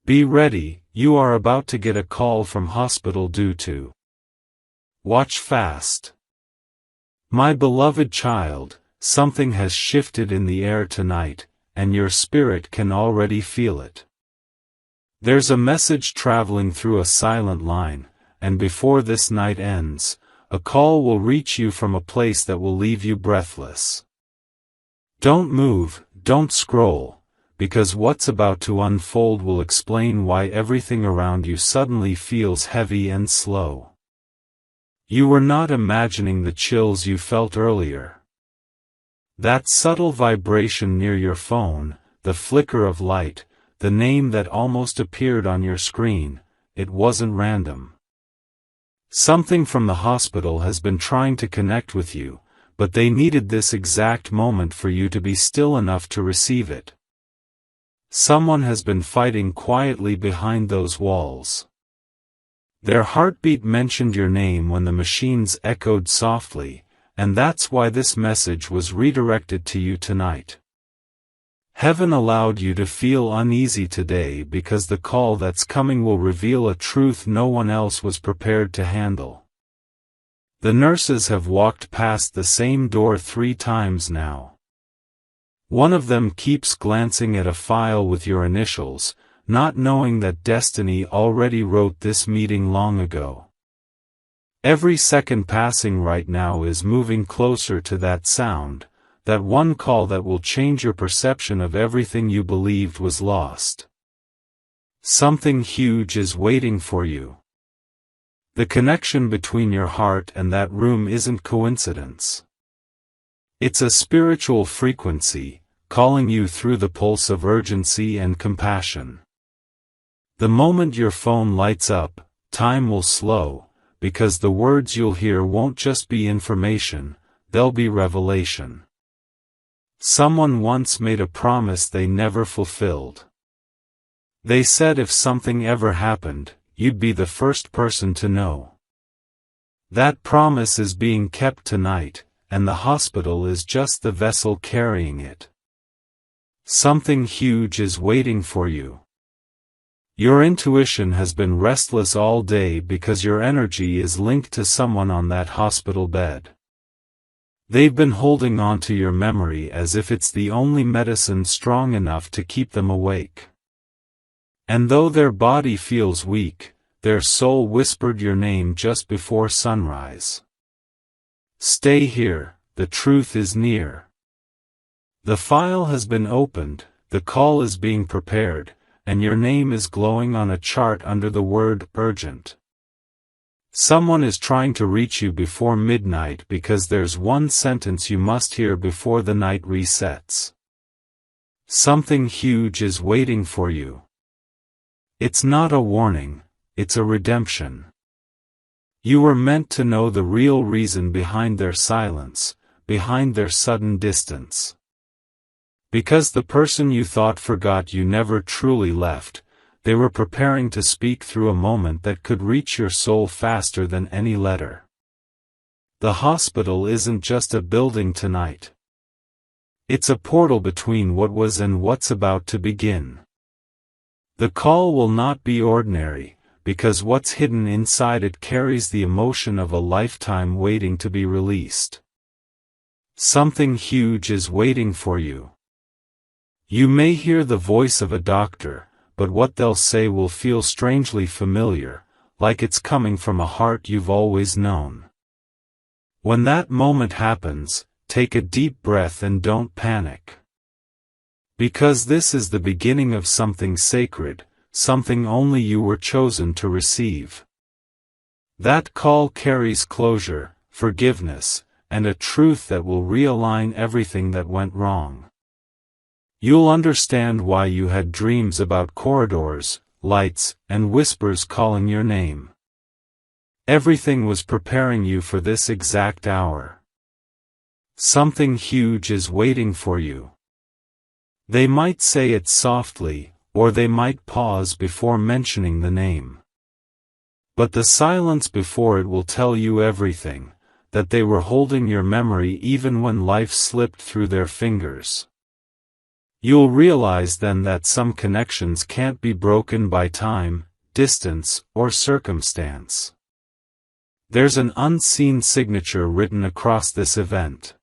Be ready, you are about to get a call from hospital due to. Watch fast. My beloved child, something has shifted in the air tonight, and your spirit can already feel it. There's a message traveling through a silent line, and before this night ends, a call will reach you from a place that will leave you breathless. Don't move, don't scroll, because what's about to unfold will explain why everything around you suddenly feels heavy and slow. You were not imagining the chills you felt earlier. That subtle vibration near your phone, the flicker of light, the name that almost appeared on your screen, it wasn't random. Something from the hospital has been trying to connect with you, but they needed this exact moment for you to be still enough to receive it. Someone has been fighting quietly behind those walls. Their heartbeat mentioned your name when the machines echoed softly, and that's why this message was redirected to you tonight. Heaven allowed you to feel uneasy today because the call that's coming will reveal a truth no one else was prepared to handle. The nurses have walked past the same door 3 times now. One of them keeps glancing at a file with your initials, not knowing that destiny already wrote this meeting long ago. Every second passing right now is moving closer to that sound, that one call that will change your perception of everything you believed was lost. Something huge is waiting for you. The connection between your heart and that room isn't coincidence. It's a spiritual frequency, calling you through the pulse of urgency and compassion. The moment your phone lights up, time will slow, because the words you'll hear won't just be information, they'll be revelation. Someone once made a promise they never fulfilled. They said if something ever happened, you'd be the first person to know. That promise is being kept tonight, and the hospital is just the vessel carrying it. Something huge is waiting for you. Your intuition has been restless all day because your energy is linked to someone on that hospital bed. They've been holding on to your memory as if it's the only medicine strong enough to keep them awake. And though their body feels weak, their soul whispered your name just before sunrise. Stay here, the truth is near. The file has been opened, the call is being prepared, and your name is glowing on a chart under the word urgent. Someone is trying to reach you before midnight because there's one sentence you must hear before the night resets. Something huge is waiting for you. It's not a warning, it's a redemption. You were meant to know the real reason behind their silence, behind their sudden distance. Because the person you thought forgot you never truly left, they were preparing to speak through a moment that could reach your soul faster than any letter. The hospital isn't just a building tonight. It's a portal between what was and what's about to begin. The call will not be ordinary, because what's hidden inside it carries the emotion of a lifetime waiting to be released. Something huge is waiting for you. You may hear the voice of a doctor, but what they'll say will feel strangely familiar, like it's coming from a heart you've always known. When that moment happens, take a deep breath and don't panic. Because this is the beginning of something sacred, something only you were chosen to receive. That call carries closure, forgiveness, and a truth that will realign everything that went wrong. You'll understand why you had dreams about corridors, lights, and whispers calling your name. Everything was preparing you for this exact hour. Something huge is waiting for you. They might say it softly, or they might pause before mentioning the name. But the silence before it will tell you everything, that they were holding your memory even when life slipped through their fingers. You'll realize then that some connections can't be broken by time, distance, or circumstance. There's an unseen signature written across this event.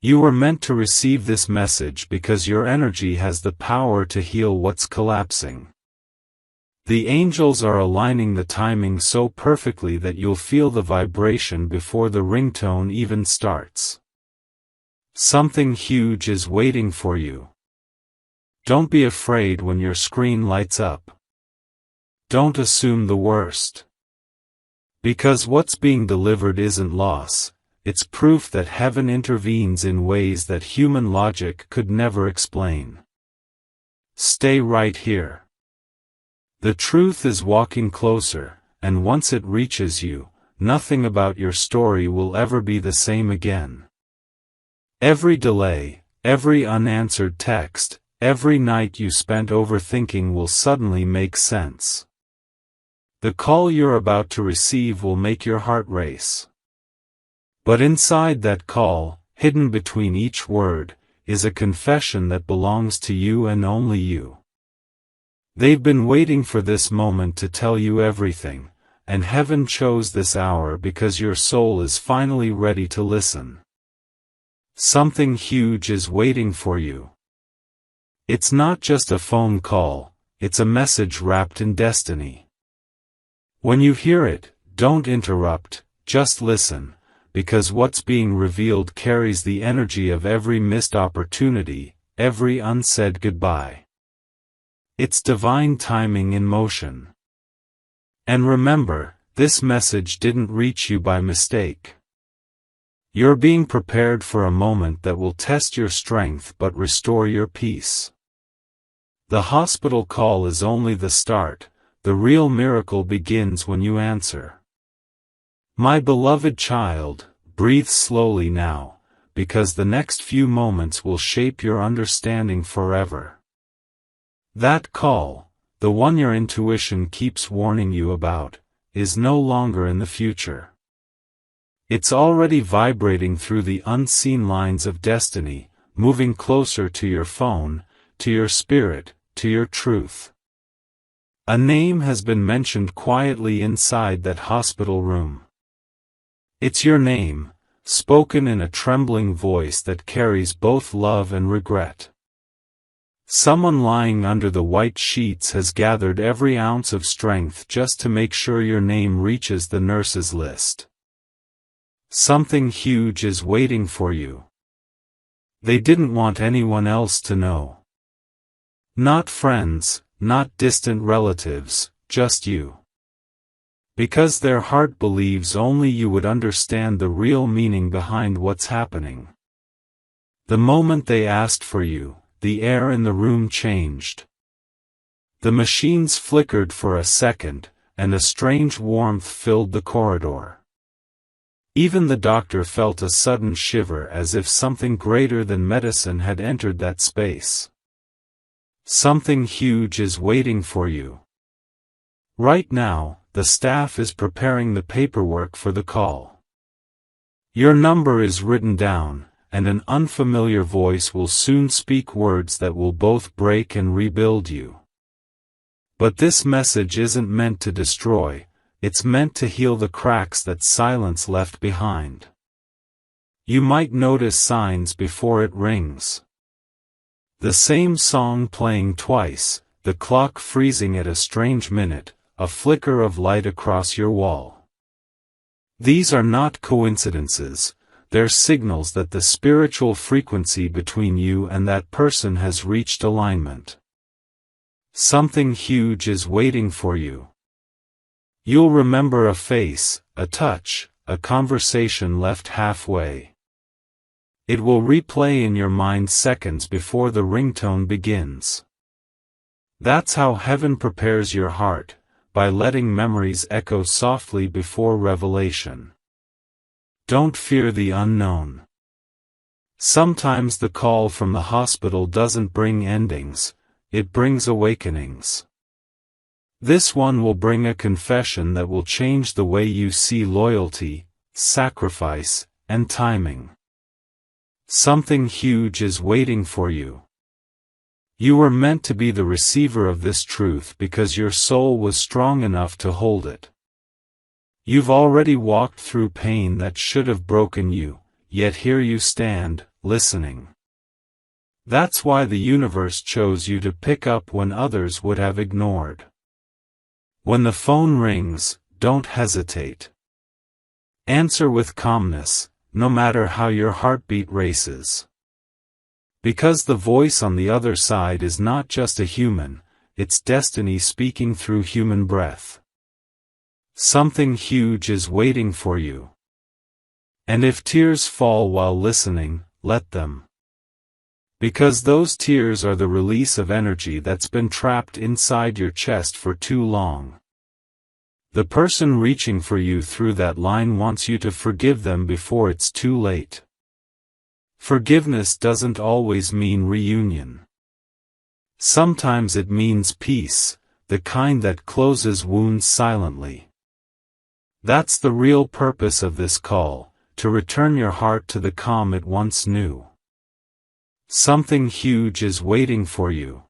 You were meant to receive this message because your energy has the power to heal what's collapsing. The angels are aligning the timing so perfectly that you'll feel the vibration before the ringtone even starts. Something huge is waiting for you. Don't be afraid when your screen lights up. Don't assume the worst. Because what's being delivered isn't loss, it's proof that heaven intervenes in ways that human logic could never explain. Stay right here. The truth is walking closer, and once it reaches you, nothing about your story will ever be the same again. Every delay, every unanswered text, every night you spent overthinking will suddenly make sense. The call you're about to receive will make your heart race. But inside that call, hidden between each word, is a confession that belongs to you and only you. They've been waiting for this moment to tell you everything, and heaven chose this hour because your soul is finally ready to listen. Something huge is waiting for you. It's not just a phone call, it's a message wrapped in destiny. When you hear it, don't interrupt, just listen, because what's being revealed carries the energy of every missed opportunity, every unsaid goodbye. It's divine timing in motion. And remember, this message didn't reach you by mistake. You're being prepared for a moment that will test your strength but restore your peace. The hospital call is only the start, the real miracle begins when you answer. My beloved child, breathe slowly now, because the next few moments will shape your understanding forever. That call, the one your intuition keeps warning you about, is no longer in the future. It's already vibrating through the unseen lines of destiny, moving closer to your phone, to your spirit, to your truth. A name has been mentioned quietly inside that hospital room. It's your name, spoken in a trembling voice that carries both love and regret. Someone lying under the white sheets has gathered every ounce of strength just to make sure your name reaches the nurse's list. Something huge is waiting for you. They didn't want anyone else to know. Not friends, not distant relatives, just you. Because their heart believes only you would understand the real meaning behind what's happening. The moment they asked for you, the air in the room changed. The machines flickered for a second, and a strange warmth filled the corridor. Even the doctor felt a sudden shiver as if something greater than medicine had entered that space. Something huge is waiting for you. Right now, the staff is preparing the paperwork for the call. Your number is written down, and an unfamiliar voice will soon speak words that will both break and rebuild you. But this message isn't meant to destroy, it's meant to heal the cracks that silence left behind. You might notice signs before it rings. The same song playing twice, the clock freezing at a strange minute, a flicker of light across your wall. These are not coincidences. They're signals that the spiritual frequency between you and that person has reached alignment. Something huge is waiting for you. You'll remember a face, a touch, a conversation left halfway. It will replay in your mind seconds before the ringtone begins. That's how heaven prepares your heart, by letting memories echo softly before revelation. Don't fear the unknown. Sometimes the call from the hospital doesn't bring endings, it brings awakenings. This one will bring a confession that will change the way you see loyalty, sacrifice, and timing. Something huge is waiting for you. You were meant to be the receiver of this truth because your soul was strong enough to hold it. You've already walked through pain that should have broken you, yet here you stand, listening. That's why the universe chose you to pick up when others would have ignored. When the phone rings, don't hesitate. Answer with calmness, no matter how your heartbeat races. Because the voice on the other side is not just a human, it's destiny speaking through human breath. Something huge is waiting for you. And if tears fall while listening, let them. Because those tears are the release of energy that's been trapped inside your chest for too long. The person reaching for you through that line wants you to forgive them before it's too late. Forgiveness doesn't always mean reunion. Sometimes it means peace, the kind that closes wounds silently. That's the real purpose of this call, to return your heart to the calm it once knew. Something huge is waiting for you.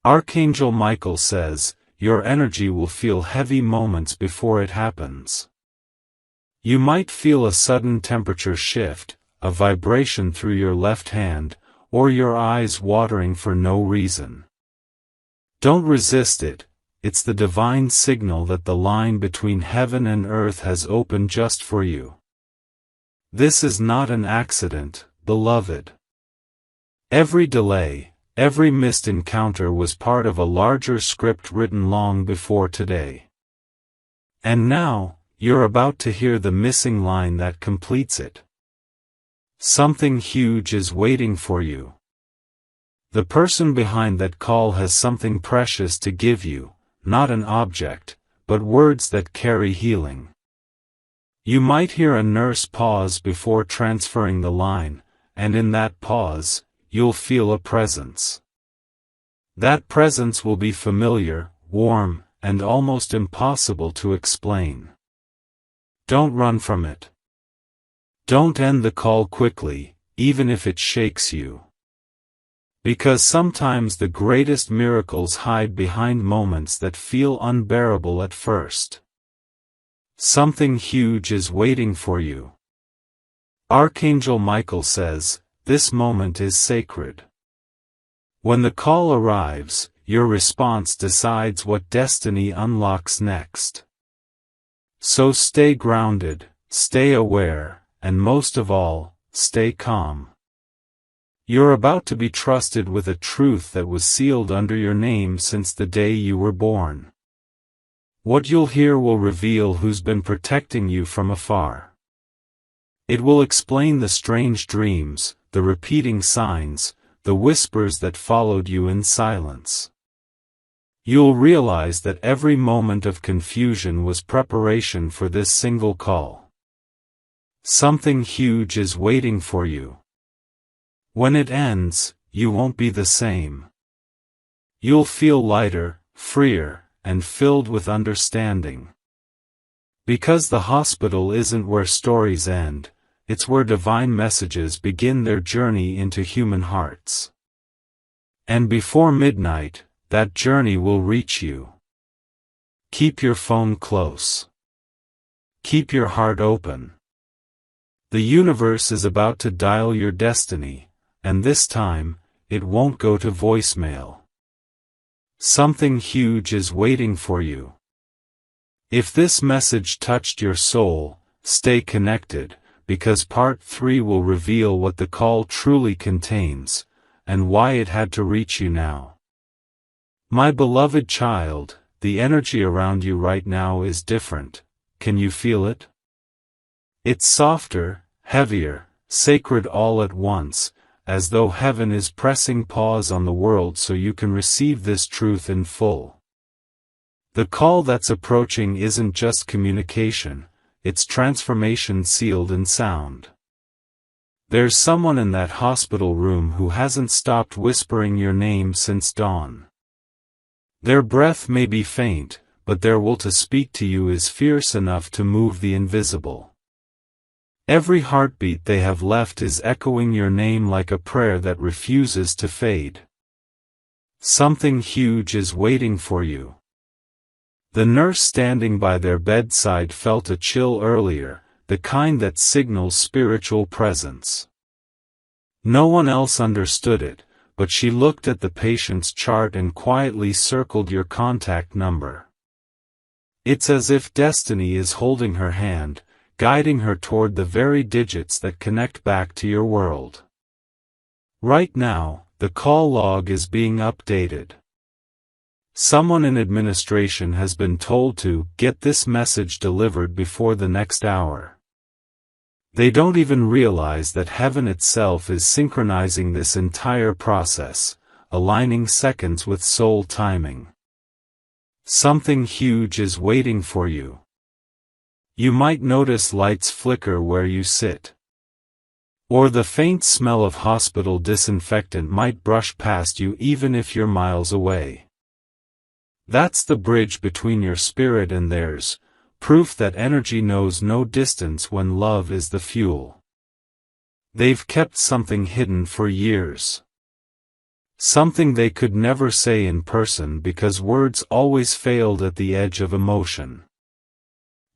Archangel Michael says, your energy will feel heavy moments before it happens. You might feel a sudden temperature shift, a vibration through your left hand, or your eyes watering for no reason. Don't resist it. It's the divine signal that the line between heaven and earth has opened just for you. This is not an accident, beloved. Every delay, every missed encounter was part of a larger script written long before today. And now, you're about to hear the missing line that completes it. Something huge is waiting for you. The person behind that call has something precious to give you. Not an object, but words that carry healing. You might hear a nurse pause before transferring the line, and in that pause, you'll feel a presence. That presence will be familiar, warm, and almost impossible to explain. Don't run from it. Don't end the call quickly, even if it shakes you. Because sometimes the greatest miracles hide behind moments that feel unbearable at first. Something huge is waiting for you. Archangel Michael says, this moment is sacred. When the call arrives, your response decides what destiny unlocks next. So stay grounded, stay aware, and most of all, stay calm. You're about to be trusted with a truth that was sealed under your name since the day you were born. What you'll hear will reveal who's been protecting you from afar. It will explain the strange dreams, the repeating signs, the whispers that followed you in silence. You'll realize that every moment of confusion was preparation for this single call. Something huge is waiting for you. When it ends, you won't be the same. You'll feel lighter, freer, and filled with understanding. Because the hospital isn't where stories end, it's where divine messages begin their journey into human hearts. And before midnight, that journey will reach you. Keep your phone close. Keep your heart open. The universe is about to dial your destiny. And this time, it won't go to voicemail. Something huge is waiting for you. If this message touched your soul, stay connected, because part 3 will reveal what the call truly contains, and why it had to reach you now. My beloved child, the energy around you right now is different. Can you feel it? It's softer, heavier, sacred all at once, as though heaven is pressing pause on the world so you can receive this truth in full. The call that's approaching isn't just communication, it's transformation sealed in sound. There's someone in that hospital room who hasn't stopped whispering your name since dawn. Their breath may be faint, but their will to speak to you is fierce enough to move the invisible. Every heartbeat they have left is echoing your name like a prayer that refuses to fade. Something huge is waiting for you. The nurse standing by their bedside felt a chill earlier, the kind that signals spiritual presence. No one else understood it, but she looked at the patient's chart and quietly circled your contact number. It's as if destiny is holding her hand, guiding her toward the very digits that connect back to your world. Right now, the call log is being updated. Someone in administration has been told to get this message delivered before the next hour. They don't even realize that heaven itself is synchronizing this entire process, aligning seconds with soul timing. Something huge is waiting for you. You might notice lights flicker where you sit. Or the faint smell of hospital disinfectant might brush past you even if you're miles away. That's the bridge between your spirit and theirs, proof that energy knows no distance when love is the fuel. They've kept something hidden for years. Something they could never say in person because words always failed at the edge of emotion.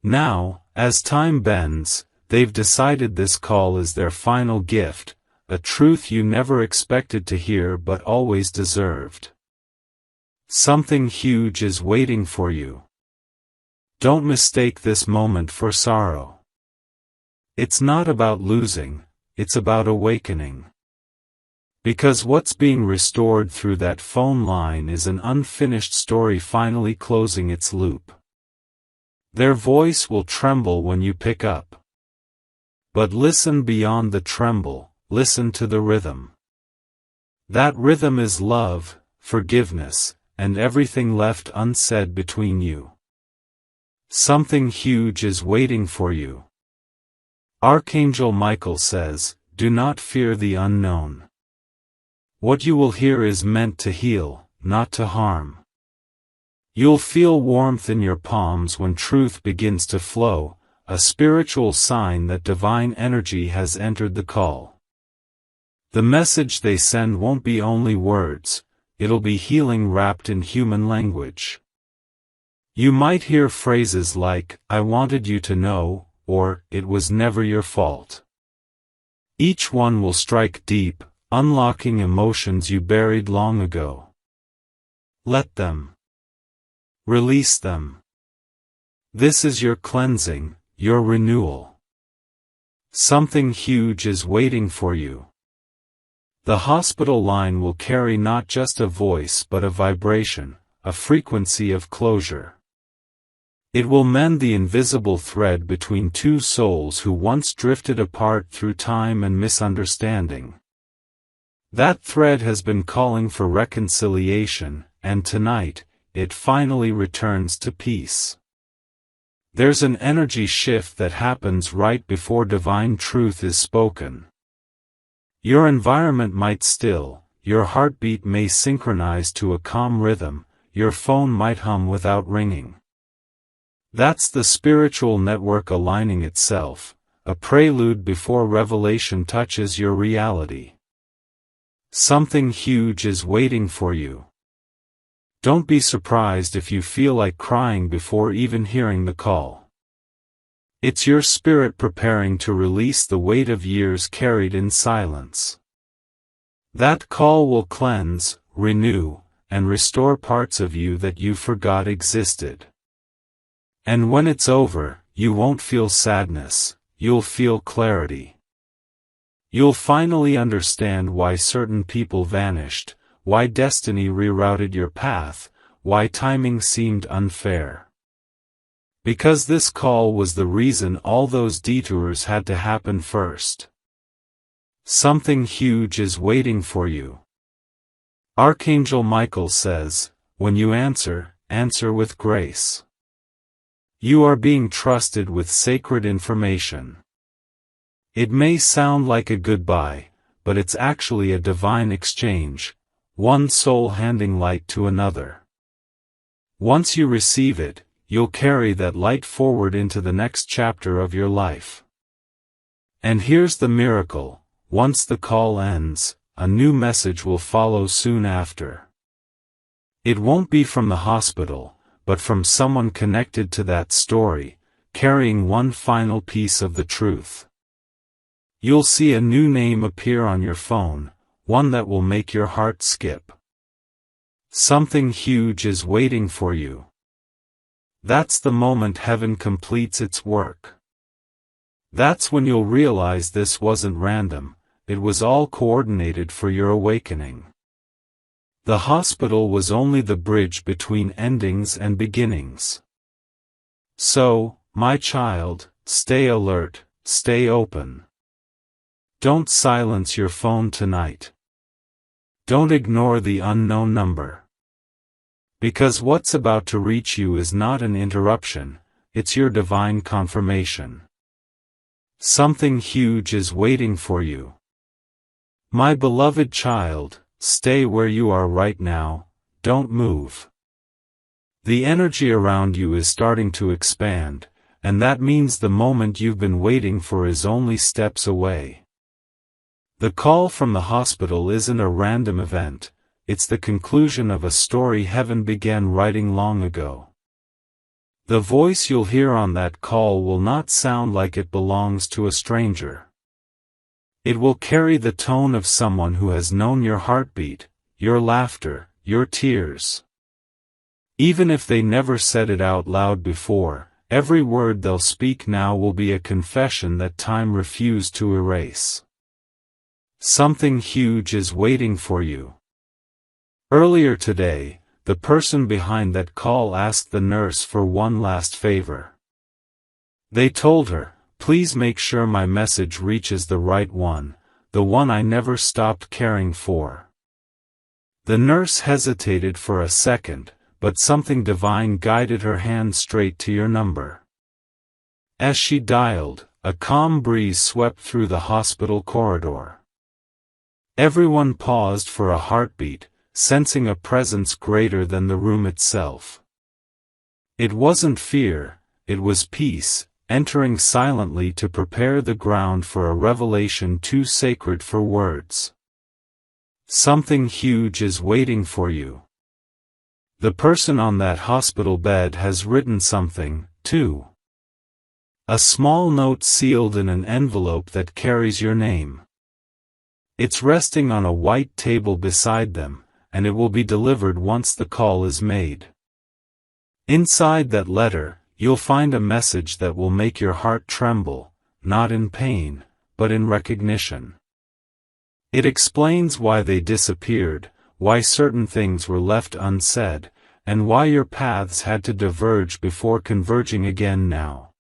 Now, as time bends, they've decided this call is their final gift, a truth you never expected to hear but always deserved. Something huge is waiting for you. Don't mistake this moment for sorrow. It's not about losing, it's about awakening. Because what's being restored through that phone line is an unfinished story finally closing its loop. Their voice will tremble when you pick up. But listen beyond the tremble, listen to the rhythm. That rhythm is love, forgiveness, and everything left unsaid between you. Something huge is waiting for you. Archangel Michael says, "Do not fear the unknown." What you will hear is meant to heal, not to harm. You'll feel warmth in your palms when truth begins to flow, a spiritual sign that divine energy has entered the call. The message they send won't be only words, it'll be healing wrapped in human language. You might hear phrases like, "I wanted you to know," or, "It was never your fault." Each one will strike deep, unlocking emotions you buried long ago. Let them. Release them. This is your cleansing, your renewal. Something huge is waiting for you. The hospital line will carry not just a voice but a vibration, a frequency of closure. It will mend the invisible thread between two souls who once drifted apart through time and misunderstanding. That thread has been calling for reconciliation, and tonight, it finally returns to peace. There's an energy shift that happens right before divine truth is spoken. Your environment might still, your heartbeat may synchronize to a calm rhythm, your phone might hum without ringing. That's the spiritual network aligning itself, a prelude before revelation touches your reality. Something huge is waiting for you. Don't be surprised if you feel like crying before even hearing the call. It's your spirit preparing to release the weight of years carried in silence. That call will cleanse, renew, and restore parts of you that you forgot existed. And when it's over, you won't feel sadness, you'll feel clarity. You'll finally understand why certain people vanished, why destiny rerouted your path, why timing seemed unfair. Because this call was the reason all those detours had to happen first. Something huge is waiting for you. Archangel Michael says, when you answer, answer with grace. You are being trusted with sacred information. It may sound like a goodbye, but it's actually a divine exchange, one soul handing light to another. Once you receive it, you'll carry that light forward into the next chapter of your life. And here's the miracle, once the call ends, a new message will follow soon after. It won't be from the hospital, but from someone connected to that story, carrying one final piece of the truth. You'll see a new name appear on your phone, one that will make your heart skip. Something huge is waiting for you. That's the moment heaven completes its work. That's when you'll realize this wasn't random, it was all coordinated for your awakening. The hospital was only the bridge between endings and beginnings. So, my child, stay alert, stay open. Don't silence your phone tonight. Don't ignore the unknown number. Because what's about to reach you is not an interruption, it's your divine confirmation. Something huge is waiting for you. My beloved child, stay where you are right now, don't move. The energy around you is starting to expand, and that means the moment you've been waiting for is only steps away. The call from the hospital isn't a random event, it's the conclusion of a story heaven began writing long ago. The voice you'll hear on that call will not sound like it belongs to a stranger. It will carry the tone of someone who has known your heartbeat, your laughter, your tears. Even if they never said it out loud before, every word they'll speak now will be a confession that time refused to erase. Something huge is waiting for you. Earlier today, the person behind that call asked the nurse for one last favor. They told her, "Please make sure my message reaches the right one, the one I never stopped caring for." The nurse hesitated for a second, but something divine guided her hand straight to your number. As she dialed, a calm breeze swept through the hospital corridor. Everyone paused for a heartbeat, sensing a presence greater than the room itself. It wasn't fear, it was peace, entering silently to prepare the ground for a revelation too sacred for words. Something huge is waiting for you. The person on that hospital bed has written something, too. A small note sealed in an envelope that carries your name. It's resting on a white table beside them, and it will be delivered once the call is made. Inside that letter, you'll find a message that will make your heart tremble, not in pain, but in recognition. It explains why they disappeared, why certain things were left unsaid, and why your paths had to diverge before converging again now.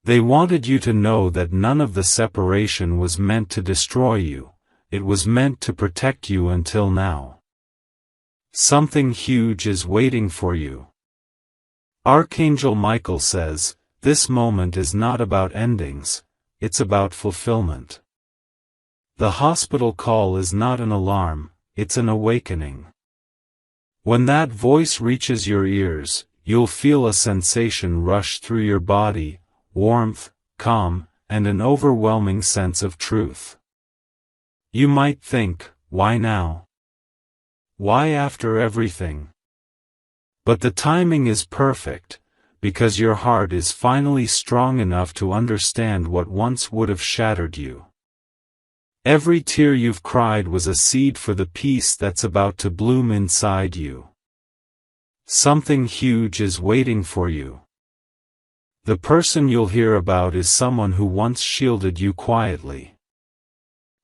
They wanted you to know that none of the separation was meant to destroy you, it was meant to protect you until now. Something huge is waiting for you. Archangel Michael says, this moment is not about endings, it's about fulfillment. The hospital call is not an alarm, it's an awakening. When that voice reaches your ears, you'll feel a sensation rush through your body, warmth, calm, and an overwhelming sense of truth. You might think, why now? Why after everything? But the timing is perfect, because your heart is finally strong enough to understand what once would have shattered you. Every tear you've cried was a seed for the peace that's about to bloom inside you. Something huge is waiting for you. The person you'll hear about is someone who once shielded you quietly.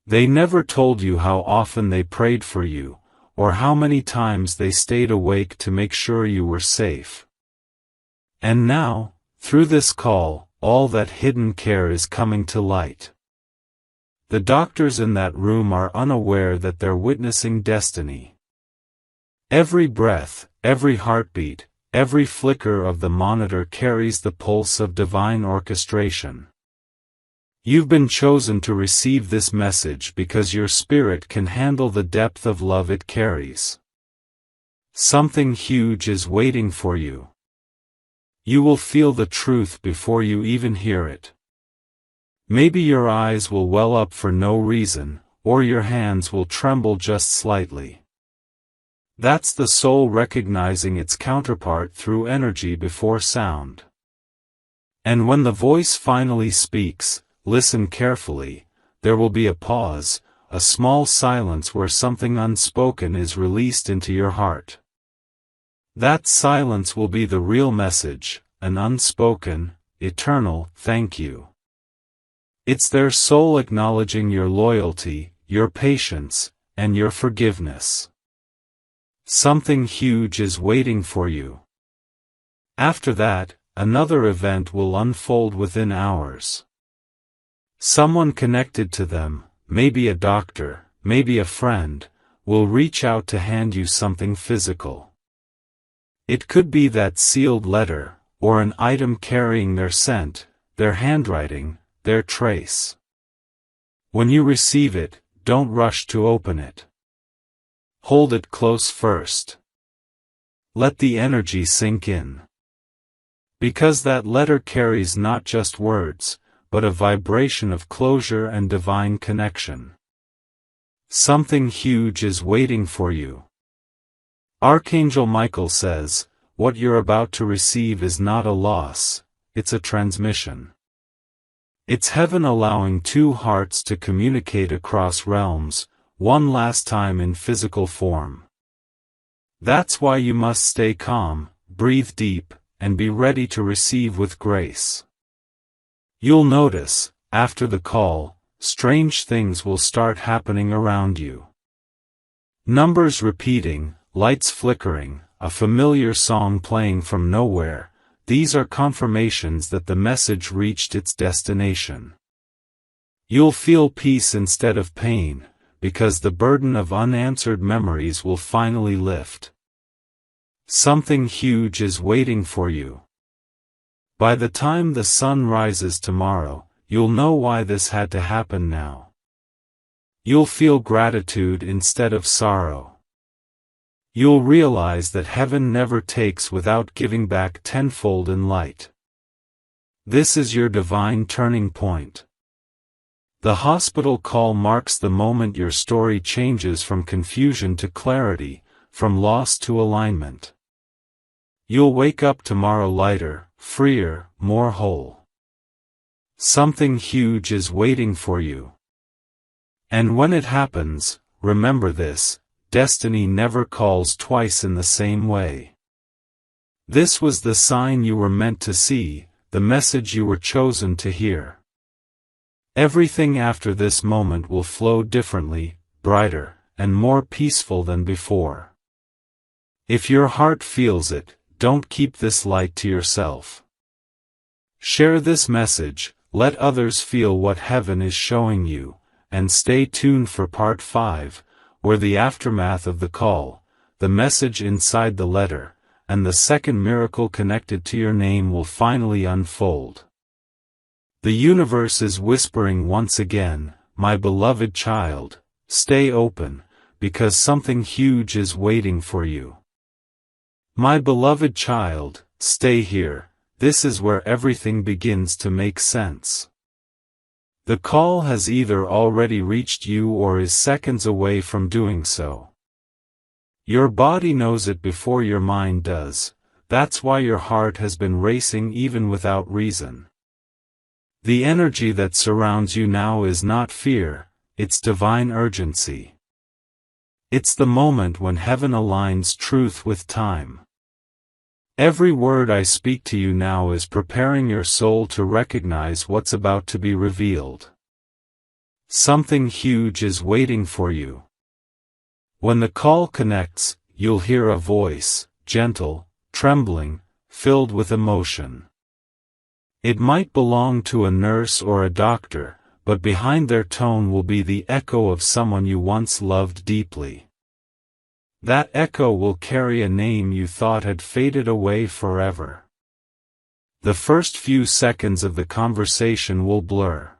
They never told you how often they prayed for you, or how many times they stayed awake to make sure you were safe. And now, through this call, all that hidden care is coming to light. The doctors in that room are unaware that they're witnessing destiny. Every breath, every heartbeat, every flicker of the monitor carries the pulse of divine orchestration. You've been chosen to receive this message because your spirit can handle the depth of love it carries. Something huge is waiting for you. You will feel the truth before you even hear it. Maybe your eyes will well up for no reason, or your hands will tremble just slightly. That's the soul recognizing its counterpart through energy before sound. And when the voice finally speaks, listen carefully. There will be a pause, a small silence where something unspoken is released into your heart. That silence will be the real message, an unspoken, eternal thank you. It's their soul acknowledging your loyalty, your patience, and your forgiveness. Something huge is waiting for you. After that, another event will unfold within hours. Someone connected to them, maybe a doctor, maybe a friend, will reach out to hand you something physical. It could be that sealed letter, or an item carrying their scent, their handwriting, their trace. When you receive it, don't rush to open it. Hold it close first. Let the energy sink in. Because that letter carries not just words, but a vibration of closure and divine connection. Something huge is waiting for you. Archangel Michael says, what you're about to receive is not a loss, it's a transmission. It's heaven allowing two hearts to communicate across realms, one last time in physical form. That's why you must stay calm, breathe deep, and be ready to receive with grace. You'll notice, after the call, strange things will start happening around you. Numbers repeating, lights flickering, a familiar song playing from nowhere, these are confirmations that the message reached its destination. You'll feel peace instead of pain, because the burden of unanswered memories will finally lift. Something huge is waiting for you. By the time the sun rises tomorrow, you'll know why this had to happen now. You'll feel gratitude instead of sorrow. You'll realize that heaven never takes without giving back tenfold in light. This is your divine turning point. The hospital call marks the moment your story changes from confusion to clarity, from loss to alignment. You'll wake up tomorrow lighter, freer, more whole. Something huge is waiting for you. And when it happens, remember this, destiny never calls twice in the same way. This was the sign you were meant to see, the message you were chosen to hear. Everything after this moment will flow differently, brighter, and more peaceful than before. If your heart feels it, don't keep this light to yourself. Share this message, let others feel what heaven is showing you, and stay tuned for part 5, where the aftermath of the call, the message inside the letter, and the second miracle connected to your name will finally unfold. The universe is whispering once again, my beloved child, stay open, because something huge is waiting for you. My beloved child, stay here, this is where everything begins to make sense. The call has either already reached you or is seconds away from doing so. Your body knows it before your mind does, that's why your heart has been racing even without reason. The energy that surrounds you now is not fear, it's divine urgency. It's the moment when heaven aligns truth with time. Every word I speak to you now is preparing your soul to recognize what's about to be revealed. Something huge is waiting for you. When the call connects, you'll hear a voice, gentle, trembling, filled with emotion. It might belong to a nurse or a doctor, but behind their tone will be the echo of someone you once loved deeply. That echo will carry a name you thought had faded away forever. The first few seconds of the conversation will blur.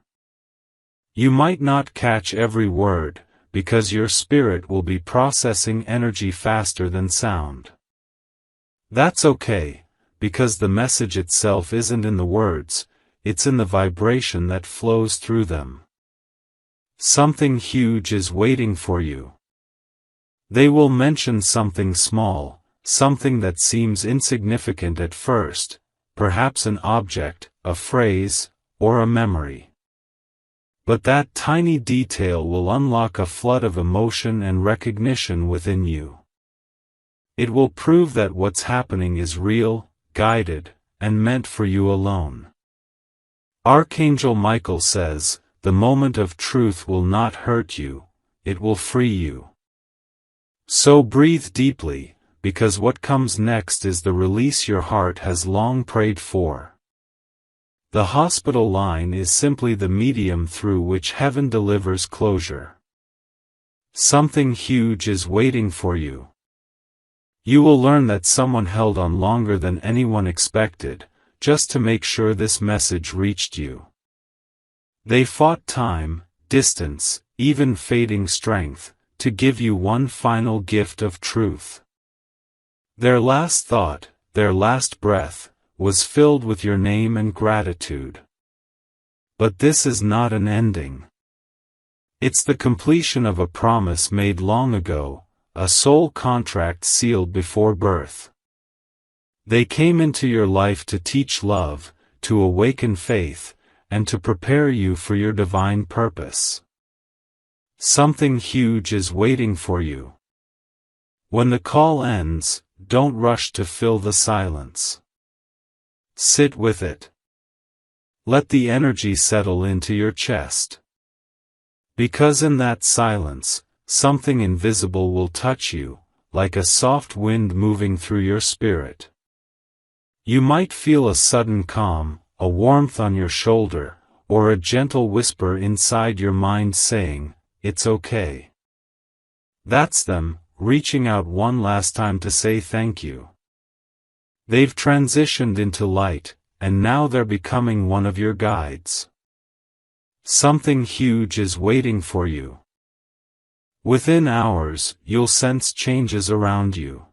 You might not catch every word, because your spirit will be processing energy faster than sound. That's okay, because the message itself isn't in the words, it's in the vibration that flows through them. Something huge is waiting for you. They will mention something small, something that seems insignificant at first, perhaps an object, a phrase, or a memory. But that tiny detail will unlock a flood of emotion and recognition within you. It will prove that what's happening is real, guided, and meant for you alone. Archangel Michael says, "The moment of truth will not hurt you, it will free you." So breathe deeply, because what comes next is the release your heart has long prayed for. The hospital line is simply the medium through which heaven delivers closure. Something huge is waiting for you. You will learn that someone held on longer than anyone expected, just to make sure this message reached you. They fought time, distance, even fading strength, to give you one final gift of truth. Their last thought, their last breath, was filled with your name and gratitude. But this is not an ending. It's the completion of a promise made long ago, a soul contract sealed before birth. They came into your life to teach love, to awaken faith, and to prepare you for your divine purpose. Something huge is waiting for you. When the call ends, don't rush to fill the silence. Sit with it. Let the energy settle into your chest. Because in that silence, something invisible will touch you, like a soft wind moving through your spirit. You might feel a sudden calm, a warmth on your shoulder, or a gentle whisper inside your mind saying, "It's okay." That's them, reaching out one last time to say thank you. They've transitioned into light, and now they're becoming one of your guides. Something huge is waiting for you. Within hours, you'll sense changes around you.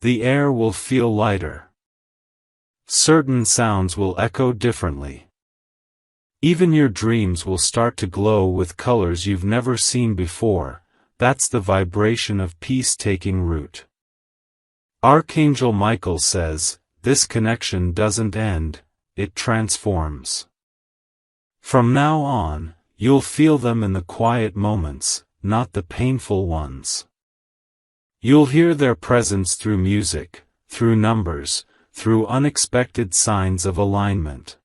The air will feel lighter. Certain sounds will echo differently. Even your dreams will start to glow with colors you've never seen before. That's the vibration of peace taking root. Archangel Michael says, this connection doesn't end, it transforms. From now on, you'll feel them in the quiet moments, not the painful ones. You'll hear their presence through music, through numbers, through unexpected signs of alignment.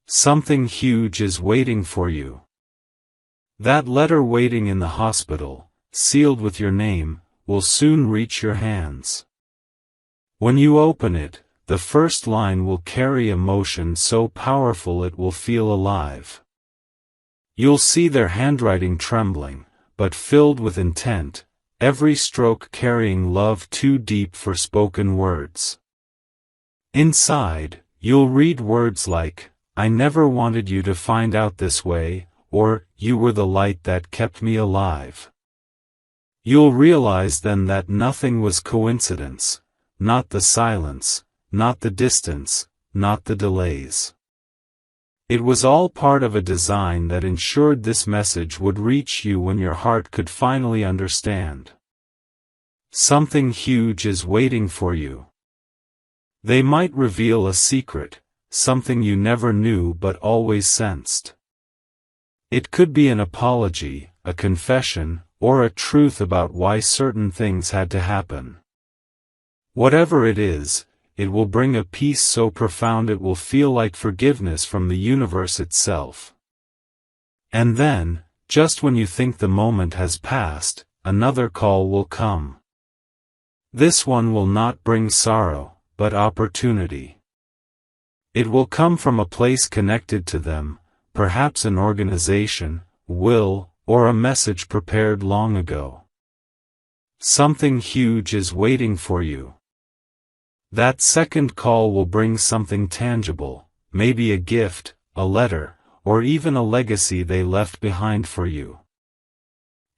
Something huge is waiting for you. That letter waiting in the hospital, sealed with your name, will soon reach your hands. When you open it, the first line will carry emotion so powerful it will feel alive. You'll see their handwriting trembling, but filled with intent, every stroke carrying love too deep for spoken words. Inside, you'll read words like, "I never wanted you to find out this way," or, "You were the light that kept me alive." You'll realize then that nothing was coincidence, not the silence, not the distance, not the delays. It was all part of a design that ensured this message would reach you when your heart could finally understand. Something huge is waiting for you. They might reveal a secret, something you never knew but always sensed. It could be an apology, a confession, or a truth about why certain things had to happen. Whatever it is, it will bring a peace so profound it will feel like forgiveness from the universe itself. And then, just when you think the moment has passed, another call will come. This one will not bring sorrow, but opportunity. It will come from a place connected to them, perhaps an organization, will, or a message prepared long ago. Something huge is waiting for you. That second call will bring something tangible, maybe a gift, a letter, or even a legacy they left behind for you.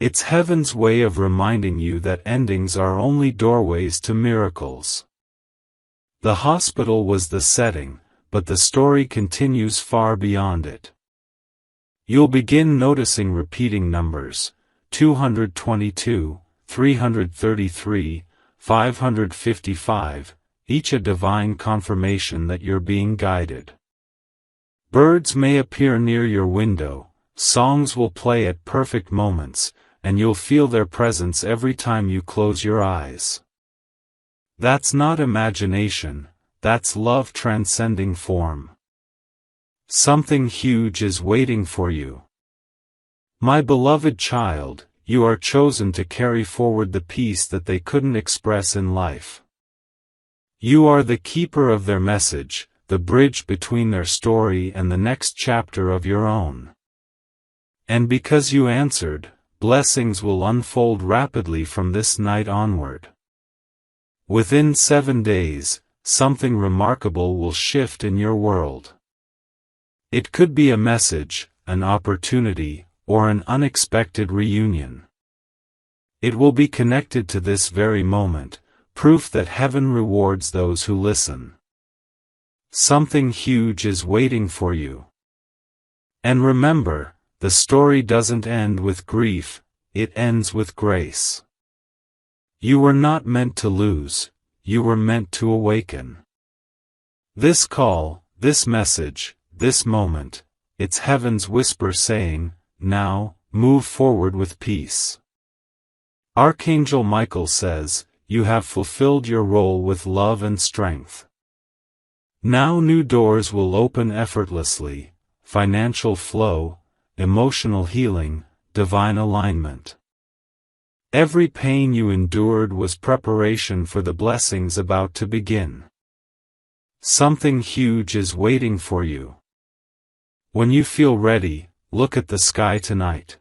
It's heaven's way of reminding you that endings are only doorways to miracles. The hospital was the setting, but the story continues far beyond it. You'll begin noticing repeating numbers, 222, 333, 555, each a divine confirmation that you're being guided. Birds may appear near your window, songs will play at perfect moments, and you'll feel their presence every time you close your eyes. That's not imagination, that's love transcending form. Something huge is waiting for you. My beloved child, you are chosen to carry forward the peace that they couldn't express in life. You are the keeper of their message, the bridge between their story and the next chapter of your own. And because you answered, blessings will unfold rapidly from this night onward. Within 7 days, something remarkable will shift in your world. It could be a message, an opportunity, or an unexpected reunion. It will be connected to this very moment, proof that heaven rewards those who listen. Something huge is waiting for you. And remember, the story doesn't end with grief, it ends with grace. You were not meant to lose, you were meant to awaken. This call, this message, this moment, it's heaven's whisper saying, now, move forward with peace. Archangel Michael says, you have fulfilled your role with love and strength. Now new doors will open effortlessly, financial flow, emotional healing, divine alignment. Every pain you endured was preparation for the blessings about to begin. Something huge is waiting for you. When you feel ready, look at the sky tonight.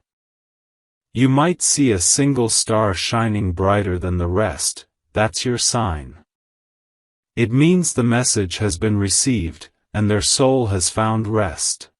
You might see a single star shining brighter than the rest, that's your sign. It means the message has been received, and their soul has found rest.